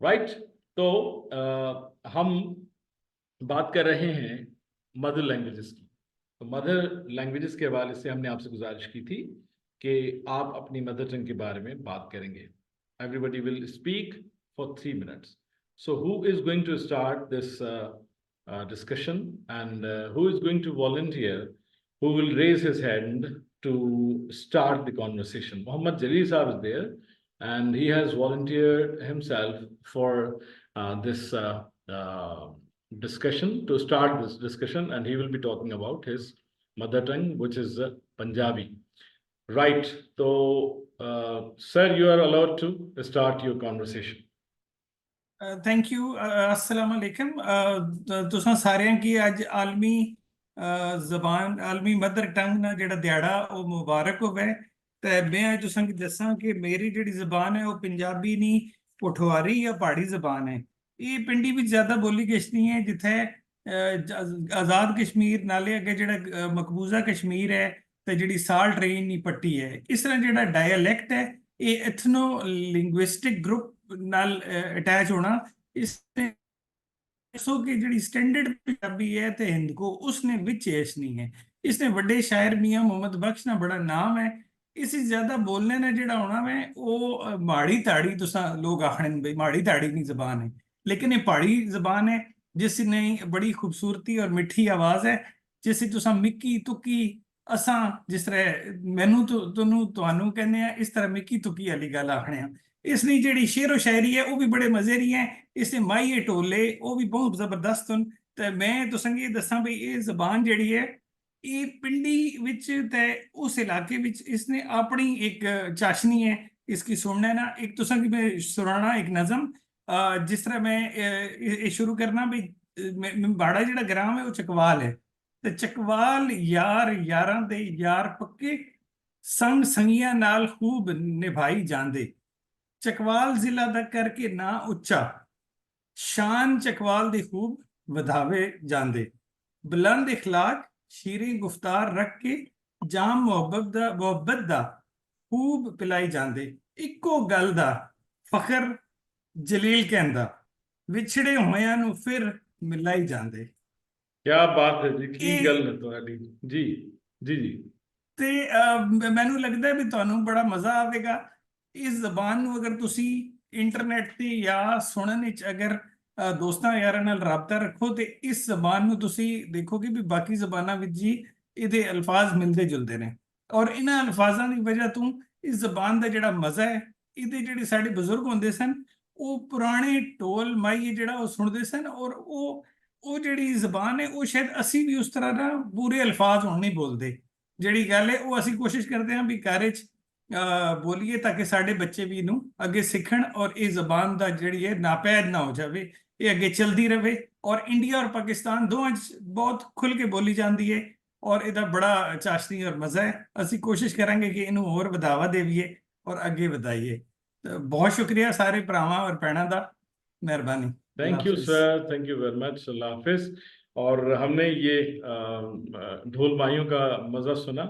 Right. तो हम बात कर रहे हैं मदर लैंग्वेजेस की। तो मदर लैंग्वेजेस के हवाले से हमने आपसे गुजारिश की थी कि आप अपनी मदर टंग के बारे में बात करेंगे। Everybody will speak for 3 minutes. So who is going to start this discussion, and who is going to volunteer, who will raise his hand to start the conversation? Muhammad Jalil Saab is there, and he has volunteered himself for this discussion, to start this discussion, and he will be talking about his mother tongue, which is Punjabi. Right. So, sir, you are allowed to start your conversation. Thank you. अस्सलाम वालेकुम। तुसां सारेयां की अज आलमी जबान आलमी mother tongue ना जेड़ा दिहाड़ा वो मुबारक होवे। ते मैं अज तुसां की दस्सां कि मेरी जेड़ी जबान है वो पंजाबी नहीं, पोठवारी या पहाड़ी जबान है। ये पिंडी विच ज्यादा बोली किश्ती है, जिथे आजाद कश्मीर नाले अगे जेड़ा मकबूजा कश्मीर है ते जेड़ी साल्ट रेन दी पट्टी है। इस तरह जेड़ा डायलैक्ट है ये एथनो लिंग्विस्टिक ग्रुप नाल अटैच होना। इसने सो कि ਜਿਹੜੀ ਸਟੈਂਡਰਡ ਪੰਜਾਬੀ ਹੈ ਤੇ ਹਿੰਦਕੋ ਉਸਨੇ ਵਿੱਚ ਐਸ ਨਹੀਂ ਹੈ। ਇਸਨੇ ਵੱਡੇ ਸ਼ਾਇਰ ਮੀਆਂ ਮੁਹੰਮਦ ਬਖਸ਼ ਦਾ ਬੜਾ ਨਾਮ ਹੈ। ਇਸ ਜ਼ਿਆਦਾ ਬੋਲਨੇ ਨੇ ਜਿਹੜਾ ਹੋਣਾ ਵੇ ਉਹ ਮਾੜੀ ਤਾੜੀ ਤੁਸਾਂ ਲੋਕ ਆਖਣੇ ਬਈ ਮਾੜੀ ਤਾੜੀ ਨਹੀਂ ਜ਼ਬਾਨ ਹੈ, ਲੇਕਿन ये पहाड़ी जबान है जिसने बड़ी खूबसूरती और मिठी आवाज है। जिस तुसां मिक्की तुक्की असां जिस तरह मैनू ਤੁਹਾਨੂੰ ਕਹਿੰਦੇ ਆ, ਇਸ ਤਰ੍ਹਾਂ ਮਿੱਕੀ ਤੁੱਕੀ ਵਾਲੀ ਗੱਲ ਆਖਣੇ ਆ। ਇਸ ਲਈ ਜਿਹੜੀ ਸ਼ੇਰੋ ਸ਼ਾਇਰੀ ਹੈ ਉਹ ਵੀ ਬੜੇ ਮਜ਼ੇ ਦੀ ਹੈ। इसने माइये टोले वो भी बहुत जबरदस्त हन। तो मैं तुसां की दसां भी ये जबान जड़ी है ये पिंडी विच ते उस इलाके विच इसने अपनी एक चाशनी है। इसकी सुनना ना एक तुसां की मैं सुनाना एक नज़म, जिस तरह मैं ये शुरू करना भी बाड़ा जेड़ा ग्राम है वो चकवाल है। तो चकवाल यार यारां दे यार पक्के संग संगियां नाल खूब निभाई जांदे। चकवाल जिला दा करके ना उच्चा शान चकवाल दी खूब वधावे जांदे। बुलंद इखलाक शीरी गुफ्तार रख के जाम मुहब्बत दा खूब पिलाई जांदे। इक्को गल दा फखर जलील कहंदा विछड़े होयां नू फिर मिलाई जांदे। क्या बात है जी, की गल है तुहाडी जी जी जी। ते मैनू लगदा है भी तुहानू बड़ा मजा आवेगा इस जबान नू अगर तुसी इंटरनेट ते या सुनन विच अगर दोस्तां यारां नाल राबता रखो ते इस जबान नू तुसी देखोगे भी बाकी जबानां विच जी इहदे अल्फाज मिलदे जुलदे ने। और इन्हां अल्फाजां दी वजह तो इस जबान दा जेड़ा मजा है इहदे जेड़े साडे बजुर्ग हुंदे सन वो पुराने ढोल माई जेड़ा वो सुनदे सन। और वो जेड़ी जबान है वो शायद असी भी उस तरह ना पूरे अल्फाज हुण नहीं बोलदे। ਜਿਹੜੀ ਗੱਲ ਹੈ ਉਹ ਅਸੀਂ ਕੋਸ਼ਿਸ਼ ਕਰਦੇ ਹਾਂ ਵੀ ਘਰ 'ਚ ਬੋਲੀਏ ਤਾਂ ਕਿ ਸਾਡੇ ਬੱਚੇ ਵੀ ਇਹਨੂੰ ਅੱਗੇ ਸਿੱਖਣ ਔਰ ਇਹ ਜ਼ਬਾਨ ਦਾ ਜਿਹੜੀ ਹੈ ਨਾਪੈਦ ਨਾ ਹੋ ਜਾਵੇ, ਇਹ ਅੱਗੇ ਚਲਦੀ ਰਹੇ। ਔਰ ਇੰਡੀਆ ਔਰ ਪਾਕਿਸਤਾਨ ਦੋਵਾਂ 'ਚ ਬਹੁਤ ਖੁੱਲ੍ਹ ਕੇ ਬੋਲੀ ਜਾਂਦੀ ਹੈ ਔਰ ਇਹਦਾ ਬੜਾ ਚਾਸ਼ਨੀ ਔਰ ਮਜ਼ਾ ਹੈ। ਅਸੀਂ ਕੋਸ਼ਿਸ਼ ਕਰਾਂਗੇ ਕਿ ਇਹਨੂੰ ਹੋਰ ਵਧਾਵਾ ਦੇਈਏ ਔਰ ਅੱਗੇ ਵਧਾਈਏ। ਬਹੁਤ ਸ਼ੁਕਰੀਆ ਸਾਰੇ ਭਰਾਵਾਂ ਔਰ ਭੈਣਾਂ ਦਾ, ਮਿਹਰਬਾਨੀ। Thank you sir, thank you very much, अल्लाह हाफिज। और हमने ये ढोल माहियों का मज़ा सुना